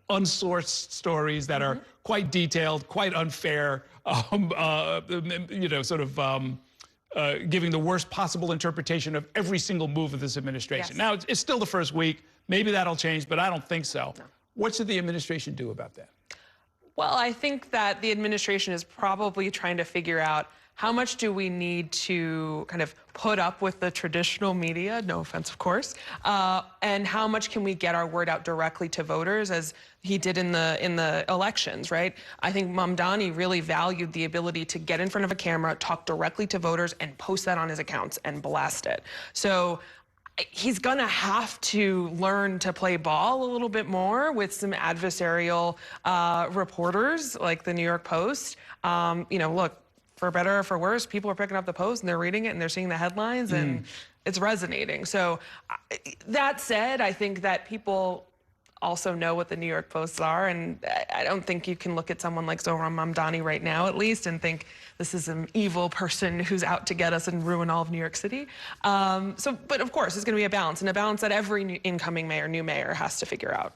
unsourced stories that are quite detailed, quite unfair, you know, sort of giving the worst possible interpretation of every single move of this administration. Yes. Now, it's still the first week. Maybe that'll change, but I don't think so. No. What should the administration do about that? Well, I think that the administration is probably trying to figure out how much do we need to kind of put up with the traditional media, no offense, of course, and how much can we get our word out directly to voters, as he did in the elections, right? I think Mamdani really valued the ability to get in front of a camera, talk directly to voters, and post that on his accounts and blast it. So he's going to have to learn to play ball a little bit more with some adversarial reporters like the New York Post. You know, look, for better or for worse, people are picking up the Post and they're reading it and they're seeing the headlines and it's resonating. So that said, I think that people also know what the New York Posts are, and I don't think you can look at someone like Zohran Mamdani right now, at least, and think this is an evil person who's out to get us and ruin all of New York City. But of course, it's going to be a balance, and a balance that every incoming mayor, new mayor, has to figure out.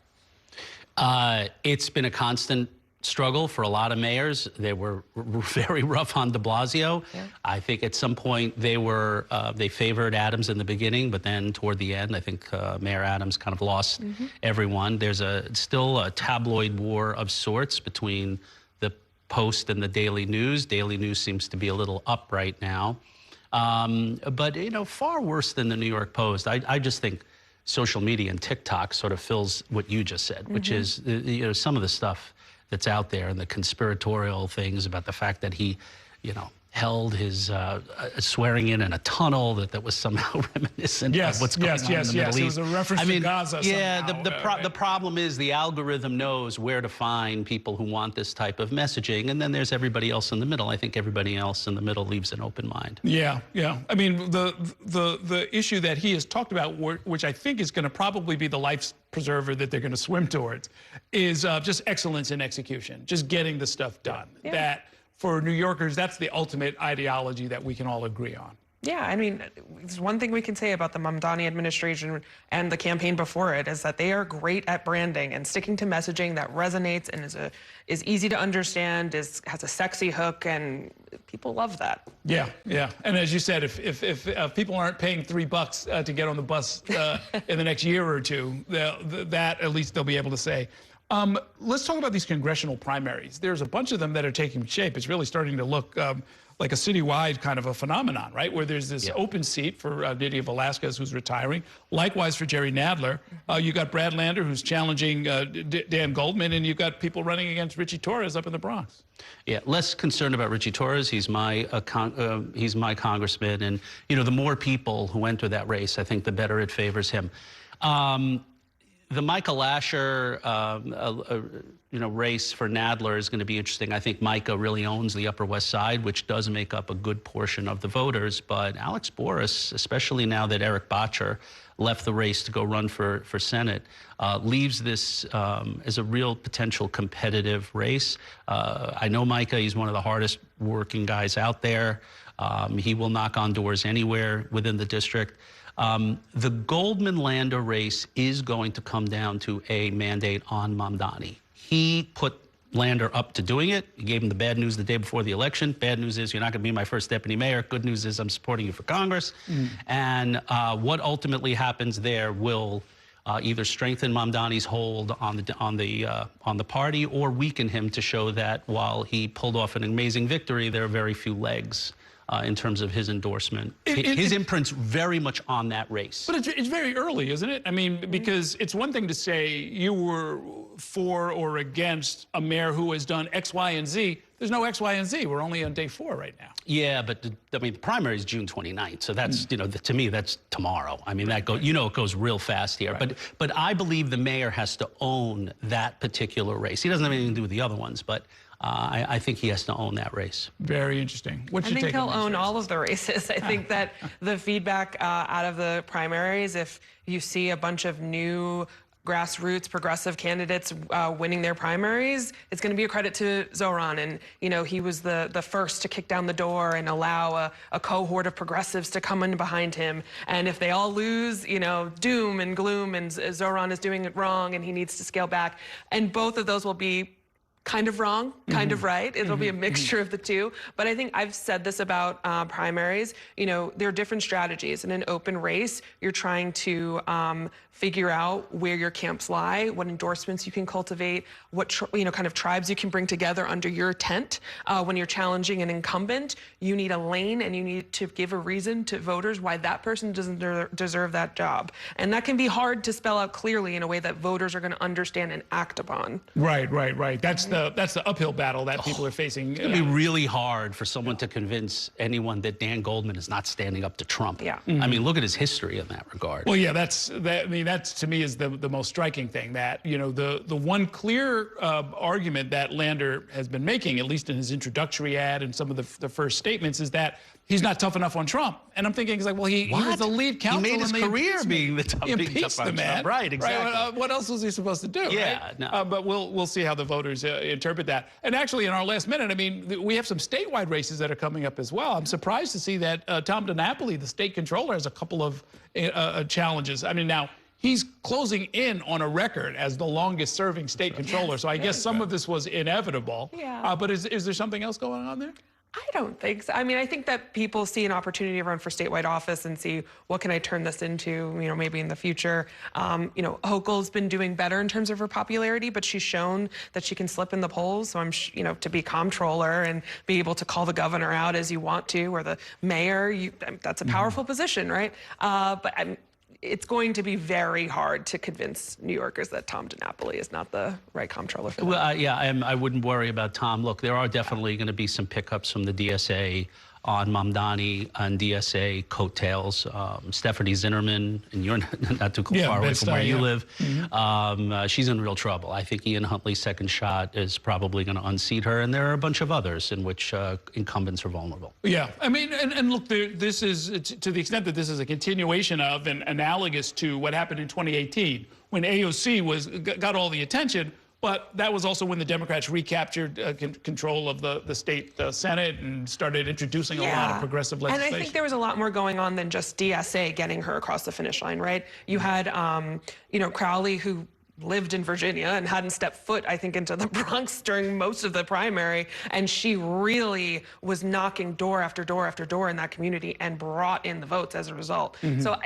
It's been a constant struggle for a lot of mayors. They were very rough on de Blasio. Yeah. I think at some point they favored Adams in the beginning, but then toward the end, I think Mayor Adams kind of lost everyone. There's still a tabloid war of sorts between the Post and the Daily News. Daily News seems to be a little up right now. But, you know, far worse than the New York Post. I just think social media and TikTok sort of fills what you just said, which is, you know, some of the stuff that's out there and the conspiratorial things about the fact that he, you know, held his swearing in a tunnel that was somehow reminiscent of what's going on in the Middle East. It was a reference to Gaza yeah, somehow. the problem is the algorithm knows where to find people who want this type of messaging, and then there's everybody else in the middle. I think everybody else in the middle leaves an open mind. Yeah, yeah. I mean, the issue that he has talked about, which I think is going to probably be the life preserver that they're going to swim towards, is just excellence in execution, just getting the stuff done. Yeah. That, for New Yorkers, that's the ultimate ideology that we can all agree on. Yeah, I mean, there's one thing we can say about the Mamdani administration and the campaign before it is that they are great at branding and sticking to messaging that resonates and is easy to understand, has a sexy hook, and people love that. Yeah, yeah. And as you said, if people aren't paying $3 to get on the bus in the next year or two, that at least they'll be able to say. Let's talk about these congressional primaries. There's a bunch of them that are taking shape. It's really starting to look like a citywide kind of a phenomenon, right? Where there's this open seat for Nydia Velázquez, who's retiring. Likewise for Jerry Nadler. You got Brad Lander, who's challenging Dan Goldman, and you've got people running against Richie Torres up in the Bronx. Yeah, less concerned about Richie Torres. He's my congressman, and you know, the more people who enter that race, I think the better it favors him. The Micah Lasher, race for Nadler is going to be interesting. I think Micah really owns the Upper West Side, which does make up a good portion of the voters. But Alex Boris, especially now that Eric Botcher left the race to go run for Senate, leaves this as a real potential competitive race. I know Micah, he's one of the hardest working guys out there. He will knock on doors anywhere within the district. The Goldman-Lander race is going to come down to a mandate on Mamdani. He put Lander up to doing it. He gave him the bad news the day before the election. Bad news is you're not going to be my first deputy mayor. Good news is I'm supporting you for Congress. And what ultimately happens there will either strengthen Mamdani's hold on the party or weaken him to show that while he pulled off an amazing victory, there are very few legs in terms of his endorsement. His imprint's very much on that race. But it's very early, isn't it? I mean, because it's one thing to say you were for or against a mayor who has done X, Y, and Z. There's no X, Y, and Z. We're only on day 4 right now. Yeah, but the primary is June 29th, so that's to me that's tomorrow. I mean, it goes real fast here. Right. But I believe the mayor has to own that particular race. He doesn't have anything to do with the other ones, but I think he has to own that race. Very interesting. I think he'll own all of the races. I think that the feedback out of the primaries, if you see a bunch of new grassroots progressive candidates winning their primaries, it's going to be a credit to Zohran. And, you know, he was the first to kick down the door and allow a cohort of progressives to come in behind him. And if they all lose, you know, doom and gloom, and Zohran is doing it wrong and he needs to scale back. And both of those will be kind of wrong, kind of right. It'll be a mixture of the two. But I think I've said this about primaries. You know, there are different strategies. In an open race, you're trying to figure out where your camps lie, what endorsements you can cultivate, what kind of tribes you can bring together under your tent. When you're challenging an incumbent, you need a lane and you need to give a reason to voters why that person doesn't deserve that job. And that can be hard to spell out clearly in a way that voters are going to understand and act upon. Right. That's the the uphill battle that people are facing. It's going to be really hard for someone to convince anyone that Dan Goldman is not standing up to Trump. Yeah. I mean, look at his history in that regard. Well, yeah, that to me is the most striking thing. That, you know, the one clear argument that Lander has been making, at least in his introductory ad and some of the first statements, is that he's not tough enough on Trump. And I'm thinking, he's like, well, he was the lead counsel. He made his career being tough on Trump. Right, exactly. Right? What else was he supposed to do? Yeah, right? no. But we'll see how the voters interpret that. And actually, in our last minute, I mean, we have some statewide races that are coming up as well. I'm surprised to see that Tom DiNapoli, the state controller, has a couple of challenges. I mean, now, he's closing in on a record as the longest-serving state controller. So I guess some of this was inevitable. Yeah. But is there something else going on there? I don't think so. I mean, I think that people see an opportunity to run for statewide office and see, what can I turn this into, you know, maybe in the future. You know, Hochul's been doing better in terms of her popularity, but she's shown that she can slip in the polls. So you know, to be comptroller and be able to call the governor out as you want to, or the mayor, that's a powerful position, right? But it's going to be very hard to convince New Yorkers that Tom DiNapoli is not the right comptroller for them. Well, yeah, I wouldn't worry about Tom. Look, there are definitely going to be some pickups from the DSA on Mamdani and DSA coattails. Stephanie Zinnerman, and you're not too far away from where you live, she's in real trouble. I think Ian Huntley's second shot is probably going to unseat her, and there are a bunch of others in which incumbents are vulnerable. Yeah, I mean, and look, this is, to the extent that this is a continuation of and analogous to what happened in 2018, when AOC got all the attention. But that was also when the Democrats recaptured control of the state Senate and started introducing a lot of progressive legislation. And I think there was a lot more going on than just DSA getting her across the finish line, right? You had, you know, Crowley, who lived in Virginia and hadn't stepped foot, I think, into the Bronx during most of the primary. And she really was knocking door after door after door in that community and brought in the votes as a result. So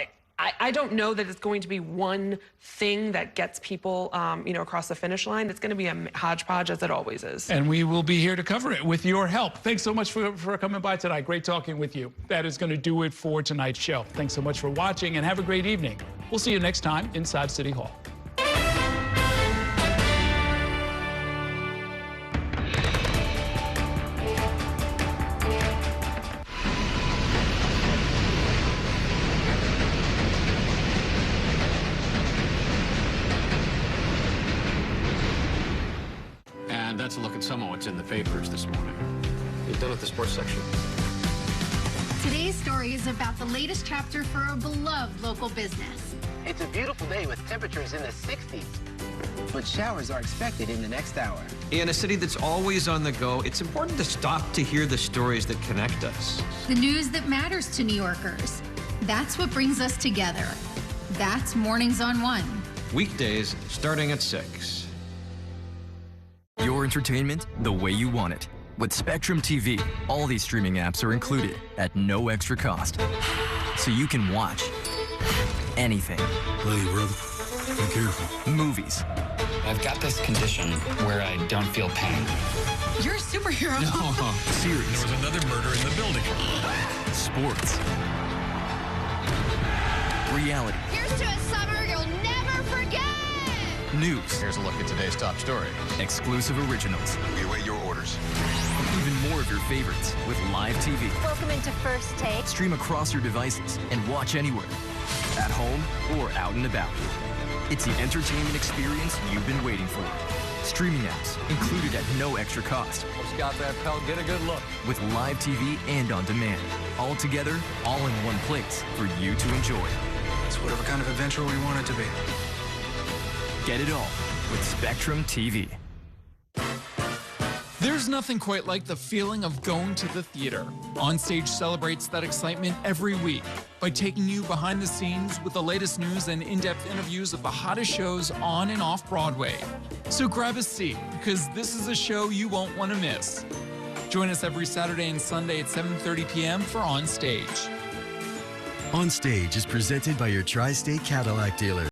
I don't know that it's going to be one thing that gets people, you know, across the finish line. It's going to be a hodgepodge, as it always is. And we will be here to cover it with your help. Thanks so much for coming by tonight. Great talking with you. That is going to do it for tonight's show. Thanks so much for watching, and have a great evening. We'll see you next time inside City Hall. That's a look at some of what's in the papers this morning. You done with the sports section? Today's story is about the latest chapter for a beloved local business. It's a beautiful day with temperatures in the 60s, but showers are expected in the next hour. In a city that's always on the go, it's important to stop to hear the stories that connect us. The news that matters to New Yorkers. That's what brings us together. That's Mornings on One. Weekdays starting at 6. Your entertainment the way you want it. With Spectrum TV, all these streaming apps are included at no extra cost. So you can watch anything. Hey, brother, be careful. Movies. I've got this condition where I don't feel pain. You're a superhero. No. Series. There was another murder in the building. Sports. Reality. Here's to a summer you'll never forget. News. Here's a look at today's top story. Exclusive originals. We await your orders. Even more of your favorites with live TV. Welcome into First Take. Stream across your devices and watch anywhere. At home or out and about. It's the entertainment experience you've been waiting for. Streaming apps included at no extra cost. Who's got that pelt? Get a good look. With live TV and on demand. All together, all in one place for you to enjoy. It's whatever kind of adventure we want it to be. Get it all with Spectrum TV. There's nothing quite like the feeling of going to the theater. Onstage celebrates that excitement every week by taking you behind the scenes with the latest news and in-depth interviews of the hottest shows on and off Broadway. So grab a seat, because this is a show you won't want to miss. Join us every Saturday and Sunday at 7:30 p.m. for Onstage. Onstage is presented by your Tri-State Cadillac dealer.